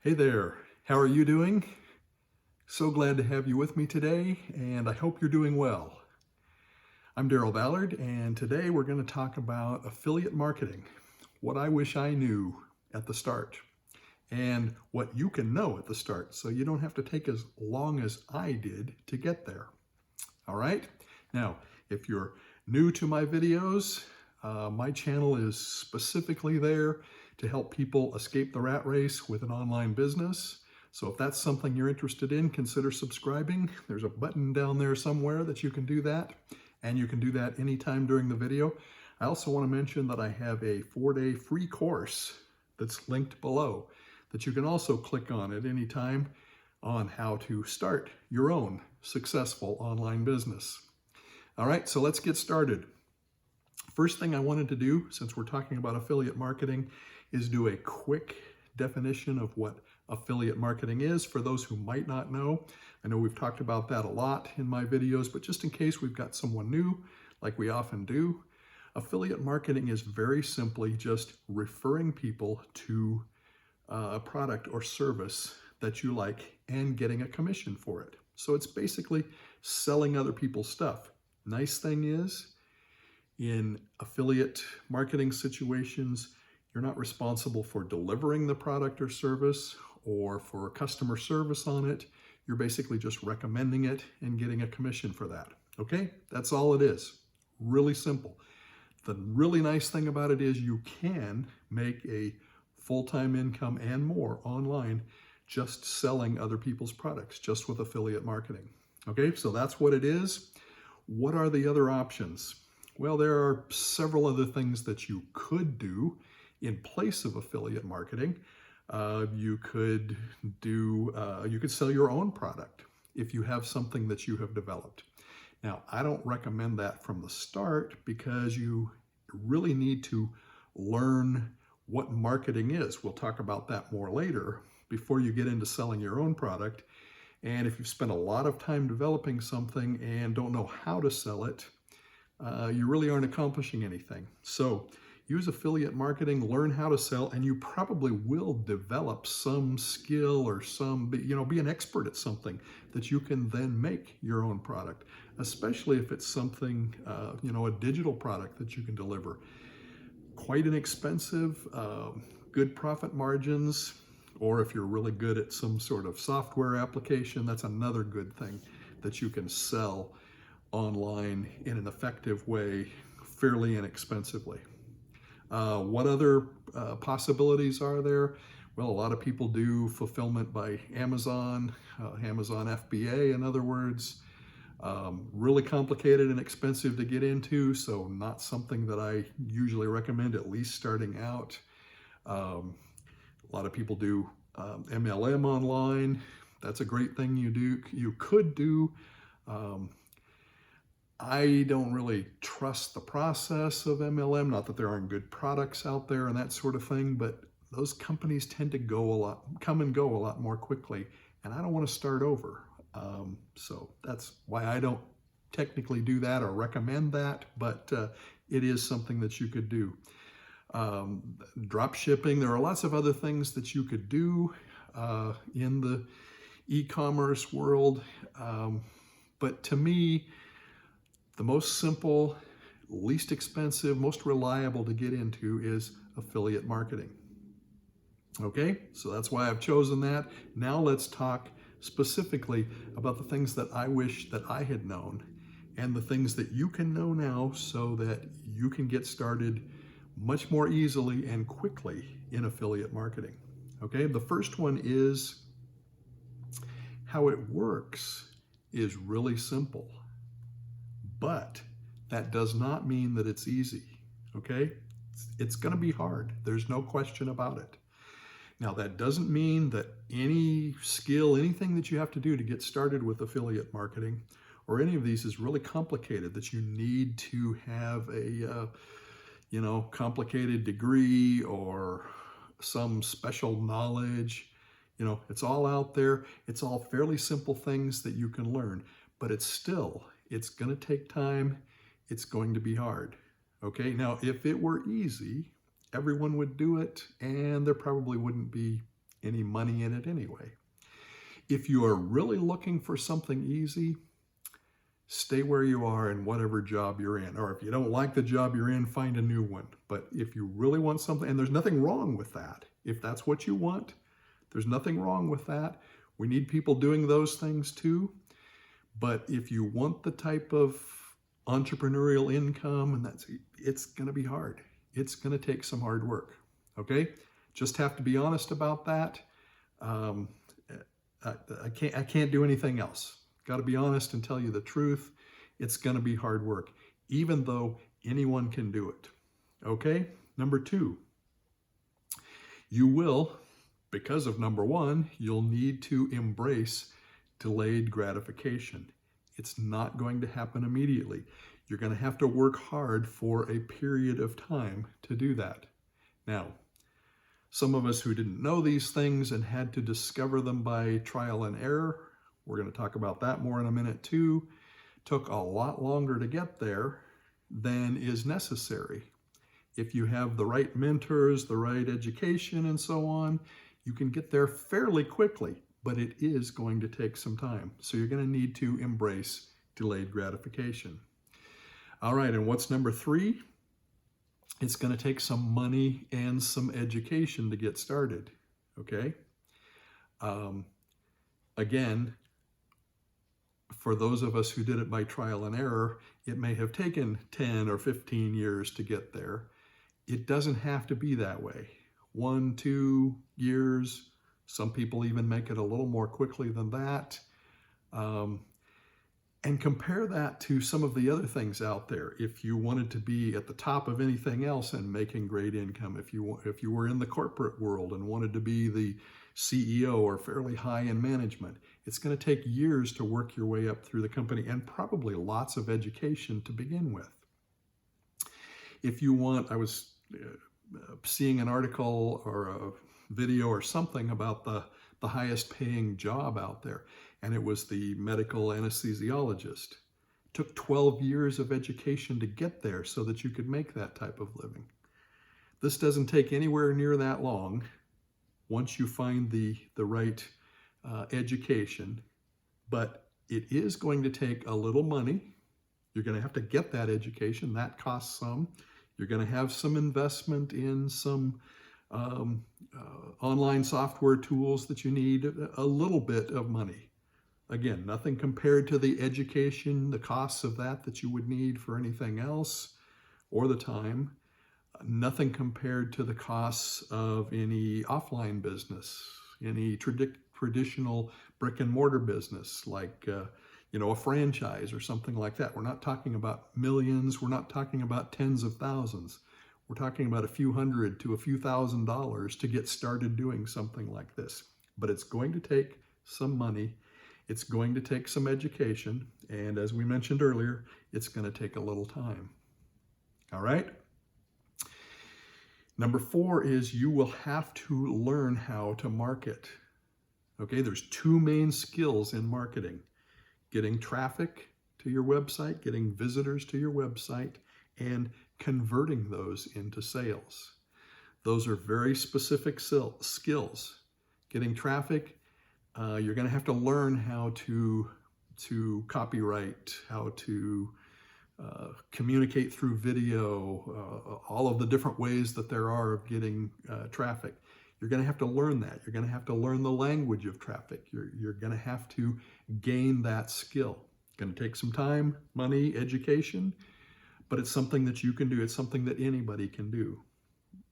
Hey there, how are you doing? So glad to have you with me today, and I hope you're doing well. I'm Daryl Ballard, and today we're going to talk about affiliate marketing, what I wish I knew at the start, and what you can know at the start so you don't have to take as long as I did to get there. All right? Now, if you're new to my videos, my channel is specifically there to help people escape the rat race with an online business. So if that's something you're interested in, consider subscribing. There's a button down there somewhere that you can do that, and you can do that anytime during the video. I also want to mention that I have a 4-day free course that's linked below that you can also click on at any time on how to start your own successful online business. All right, so let's get started. First thing I wanted to do, since we're talking about affiliate marketing, is do a quick definition of what affiliate marketing is for those who might not know. I know we've talked about that a lot in my videos, but just in case we've got someone new, like we often do, affiliate marketing is very simply just referring people to a product or service that you like and getting a commission for it. So it's basically selling other people's stuff. Nice thing is, in affiliate marketing situations, you're not responsible for delivering the product or service or for customer service on it. You're basically just recommending it and getting a commission for that. Okay, that's all it is. Really simple. The really nice thing about it is you can make a full-time income and more online just selling other people's products, just with affiliate marketing. Okay, so that's what it is. What are the other options? Well, there are several other things that you could do in place of affiliate marketing. You could sell your own product if you have something that you have developed. Now, I don't recommend that from the start because you really need to learn what marketing is. We'll talk about that more later before you get into selling your own product. And if you've spent a lot of time developing something and don't know how to sell it, you really aren't accomplishing anything. So use affiliate marketing, learn how to sell, and you probably will develop some skill or be an expert at something that you can then make your own product, especially if it's something, a digital product that you can deliver. Quite inexpensive, good profit margins, or if you're really good at some sort of software application, that's another good thing that you can sell online in an effective way, fairly inexpensively. What other possibilities are there? Well, a lot of people do fulfillment by Amazon, Amazon FBA, in other words. Really complicated and expensive to get into, so not something that I usually recommend, at least starting out. A lot of people do MLM online. That's a great thing you could do. I don't really trust the process of MLM, not that there aren't good products out there and that sort of thing, but those companies tend to come and go a lot more quickly, and I don't want to start over. So that's why I don't technically do that or recommend that, but it is something that you could do. Drop shipping, there are lots of other things that you could do in the e-commerce world, but to me, the most simple, least expensive, most reliable to get into is affiliate marketing. Okay, so that's why I've chosen that. Now let's talk specifically about the things that I wish that I had known and the things that you can know now so that you can get started much more easily and quickly in affiliate marketing. Okay, the first one is how it works is really simple, but that does not mean that it's easy. Okay, it's going to be hard. There's no question about it. Now, that doesn't mean that any skill, anything that you have to do to get started with affiliate marketing or any of these is really complicated, that you need to have a, complicated degree or some special knowledge. It's all out there. It's all fairly simple things that you can learn, but it's going to take time. It's going to be hard. Okay, now if it were easy, everyone would do it and there probably wouldn't be any money in it anyway. If you are really looking for something easy, stay where you are in whatever job you're in. Or if you don't like the job you're in, find a new one. But if you really want something, and there's nothing wrong with that. If that's what you want, there's nothing wrong with that. We need people doing those things too. But if you want the type of entrepreneurial income, and it's going to be hard. It's going to take some hard work. Okay? Just have to be honest about that. I can't do anything else. Got to be honest and tell you the truth. It's going to be hard work, even though anyone can do it. Okay? Number 2, you will, because of number 1, you'll need to embrace delayed gratification. It's not going to happen immediately. You're going to have to work hard for a period of time to do that. Now, some of us who didn't know these things and had to discover them by trial and error, we're going to talk about that more in a minute too, took a lot longer to get there than is necessary. If you have the right mentors, the right education, and so on, you can get there fairly quickly, but it is going to take some time. So you're going to need to embrace delayed gratification. All right, and what's number 3? It's going to take some money and some education to get started, okay? Again, for those of us who did it by trial and error, it may have taken 10 or 15 years to get there. It doesn't have to be that way. 1, 2 years, some people even make it a little more quickly than that. And compare that to some of the other things out there. If you wanted to be at the top of anything else and making great income, if you were in the corporate world and wanted to be the CEO or fairly high in management, it's going to take years to work your way up through the company and probably lots of education to begin with. If you want, I was seeing an article or a video or something about the highest paying job out there, and it was the medical anesthesiologist. It took 12 years of education to get there so that you could make that type of living. This doesn't take anywhere near that long once you find the right education, but it is going to take a little money. You're going to have to get that education. That costs some. You're going to have some investment in some online software tools that you need, a little bit of money. Again, nothing compared to the education, the costs of that you would need for anything else, or the time. Nothing compared to the costs of any offline business, any traditional brick and mortar business, like a franchise or something like that. We're not talking about millions. We're not talking about tens of thousands. We're talking about a few $100 to a few $1,000s to get started doing something like this. But it's going to take some money. It's going to take some education. And as we mentioned earlier, it's going to take a little time. All right? Number 4 is you will have to learn how to market. Okay, there's 2 main skills in marketing: getting traffic to your website, getting visitors to your website, and converting those into sales. Those are very specific skills. Getting traffic, you're going to have to learn how to copyright, how to communicate through video, all of the different ways that there are of getting traffic. You're going to have to learn that. You're going to have to learn the language of traffic. You're going to have to gain that skill. It's going to take some time, money, education, but it's something that you can do. It's something that anybody can do.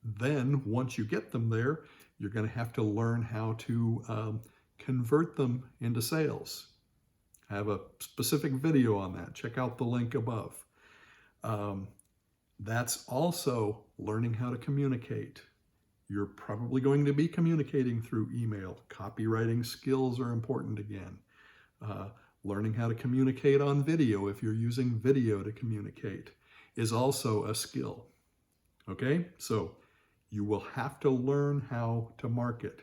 Then, once you get them there, you're going to have to learn how to convert them into sales. I have a specific video on that. Check out the link above. That's also learning how to communicate. You're probably going to be communicating through email. Copywriting skills are important again. Learning how to communicate on video, if you're using video to communicate, is also a skill. Okay, so you will have to learn how to market.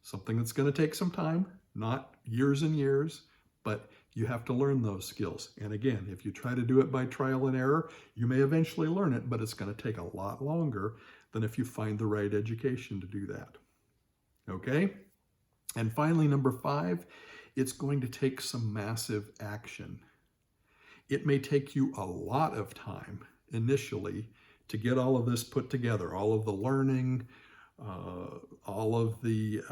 Something that's going to take some time, not years and years, but you have to learn those skills. And again, if you try to do it by trial and error, you may eventually learn it, but it's going to take a lot longer than if you find the right education to do that. Okay? And finally, number 5, it's going to take some massive action. It may take you a lot of time initially to get all of this put together, all of the learning, all of the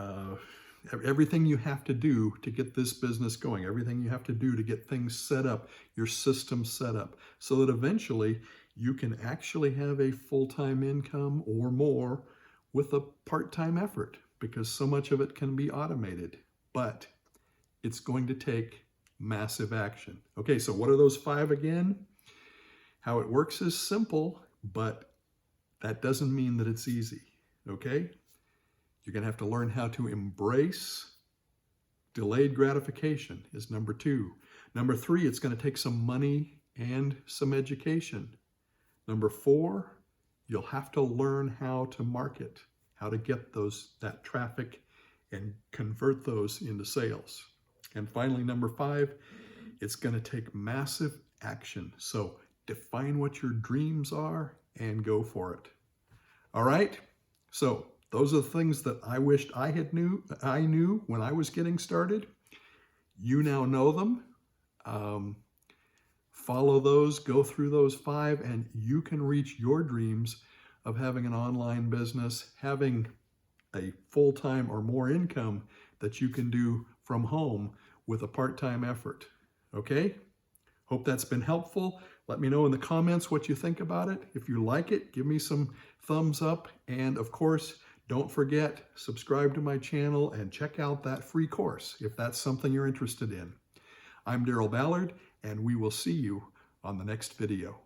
everything you have to do to get this business going, everything you have to do to get things set up, your system set up, so that eventually you can actually have a full-time income or more with a part-time effort, because so much of it can be automated. But it's going to take massive action. Okay, so what are those 5 again? How it works is simple, but that doesn't mean that it's easy. Okay? You're going to have to learn how to embrace delayed gratification is number 2. Number 3, it's going to take some money and some education. Number 4, you'll have to learn how to market, how to get that traffic and convert those into sales. And finally, number 5, it's going to take massive action. So define what your dreams are and go for it. All right? So those are the things that I wished I knew when I was getting started. You now know them. Follow those, go through those 5, and you can reach your dreams of having an online business, having a full-time or more income that you can do from home with a part-time effort. Okay? Hope that's been helpful. Let me know in the comments what you think about it. If you like it, give me some thumbs up. And of course, don't forget, subscribe to my channel and check out that free course if that's something you're interested in. I'm Daryl Ballard, and we will see you on the next video.